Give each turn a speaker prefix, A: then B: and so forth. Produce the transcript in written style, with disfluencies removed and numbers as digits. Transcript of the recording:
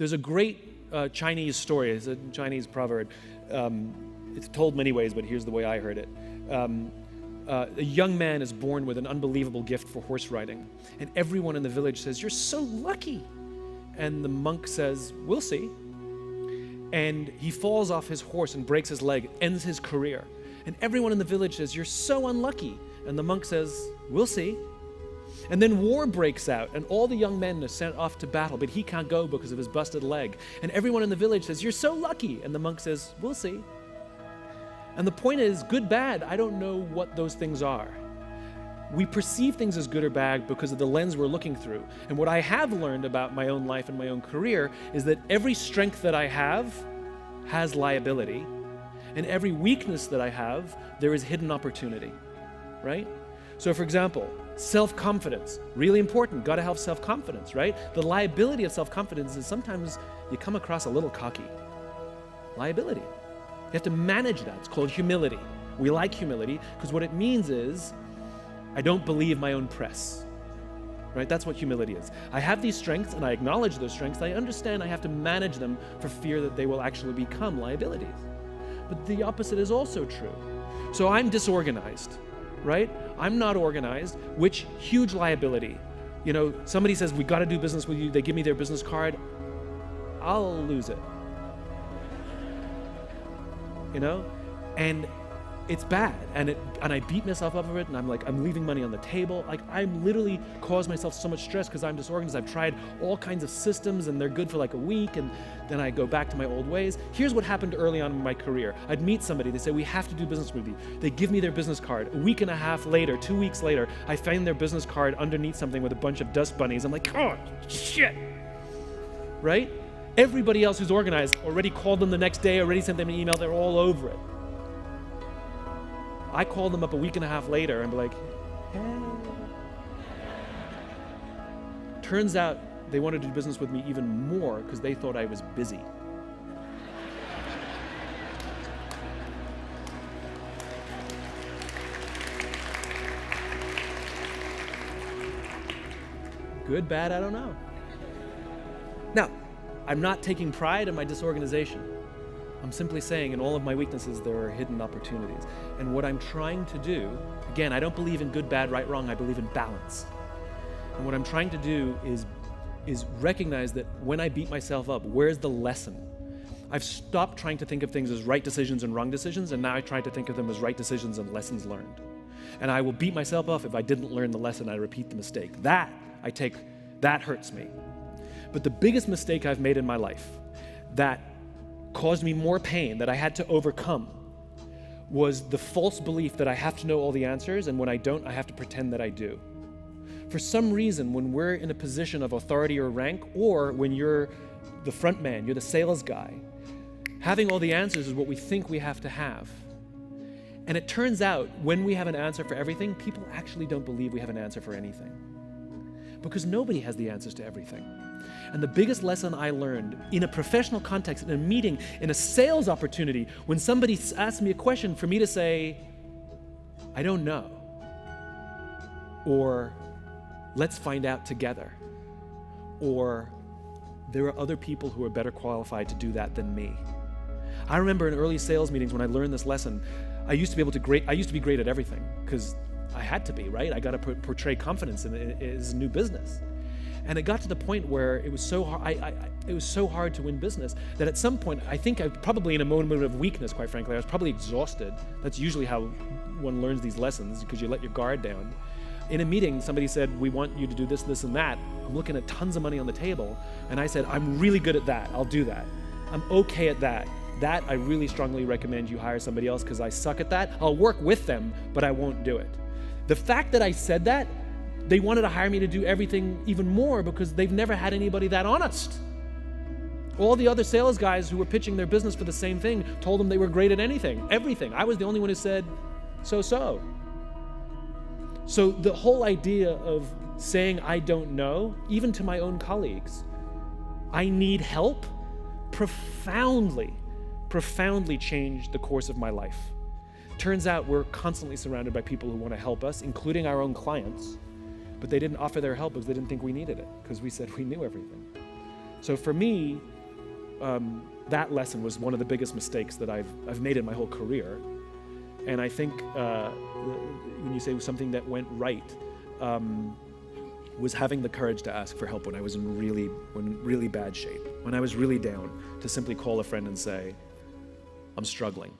A: There's a great Chinese story. It's a Chinese proverb. It's told many ways, but here's the way I heard it. A young man is born with an unbelievable gift for horse riding, and everyone in the village says, "You're so lucky." And the monk says, "We'll see." And he falls off his horse and breaks his leg, ends his career. And everyone in the village says, "You're so unlucky." And the monk says, "We'll see." And then war breaks out, and all the young men are sent off to battle, but he can't go because of his busted leg. And everyone in the village says, "You're so lucky." And the monk says, "We'll see." And the point is, good, bad, I don't know what those things are. We perceive things as good or bad because of the lens we're looking through. And what I have learned about my own life and my own career is that every strength that I have has liability, and every weakness that I have, there is hidden opportunity, right? So for example, self-confidence, really important, gotta have self-confidence, right? The liability of self-confidence is sometimes you come across a little cocky. Liability. You have to manage that. It's called humility. We like humility because what it means is I don't believe my own press, right? That's what humility is. I have these strengths and I acknowledge those strengths. I understand I have to manage them for fear that they will actually become liabilities. But the opposite is also true. So I'm disorganized, right? I'm not organized, which huge liability. You know, somebody says, "We got to do business with you." They give me their business card. I'll lose it. You know, and it's bad, and I beat myself up over it, and I'm leaving money on the table. Like, I'm literally caused myself so much stress because I'm disorganized. I've tried all kinds of systems, and they're good for like a week, and then I go back to my old ways. Here's what happened early on in my career. I'd meet somebody, they say, "We have to do business with you." They give me their business card. A week and a half later, 2 weeks later, I find their business card underneath something with a bunch of dust bunnies. I'm like, "Oh, shit," right? Everybody else who's organized already called them the next day, already sent them an email, they're all over it. I called them up a week and a half later and be like, "Hey." Turns out they wanted to do business with me even more because they thought I was busy. Good, bad, I don't know. Now, I'm not taking pride in my disorganization. I'm simply saying in all of my weaknesses, there are hidden opportunities. And what I'm trying to do, again, I don't believe in good, bad, right, wrong, I believe in balance. And what I'm trying to do is recognize that when I beat myself up, where's the lesson? I've stopped trying to think of things as right decisions and wrong decisions, and now I try to think of them as right decisions and lessons learned. And I will beat myself up if I didn't learn the lesson, I repeat the mistake. That hurts me. But the biggest mistake I've made in my life that caused me more pain, that I had to overcome, was the false belief that I have to know all the answers, and when I don't, I have to pretend that I do. For some reason, when we're in a position of authority or rank, or when you're the front man, you're the sales guy, having all the answers is what we think we have to have. And it turns out, when we have an answer for everything, people actually don't believe we have an answer for anything. Because nobody has the answers to everything. And the biggest lesson I learned in a professional context, in a meeting, in a sales opportunity, when somebody asks me a question, for me to say, "I don't know," or "Let's find out together," or "There are other people who are better qualified to do that than me." I remember in early sales meetings when I learned this lesson, I used to be great at everything because I had to be, right? I got to portray confidence in it as a new business. And it got to the point where it was so hard. It was so hard to win business that at some point, I think I probably in a moment of weakness, quite frankly, I was probably exhausted. That's usually how one learns these lessons, because you let your guard down. In a meeting, somebody said, "We want you to do this, this, and that." I'm looking at tons of money on the table, and I said, "I'm really good at that. I'll do that. I'm okay at that. That I really strongly recommend you hire somebody else because I suck at that. I'll work with them, but I won't do it." The fact that I said that, they wanted to hire me to do everything even more because they've never had anybody that honest. All the other sales guys who were pitching their business for the same thing told them they were great at everything. I was the only one who said, so. So the whole idea of saying I don't know, even to my own colleagues, I need help, profoundly changed the course of my life. Turns out we're constantly surrounded by people who want to help us, including our own clients, but they didn't offer their help because they didn't think we needed it, because we said we knew everything. So for me, that lesson was one of the biggest mistakes that I've made in my whole career. And I think when you say something that went right, was having the courage to ask for help when I was in really bad shape, when I was really down, to simply call a friend and say, I'm struggling.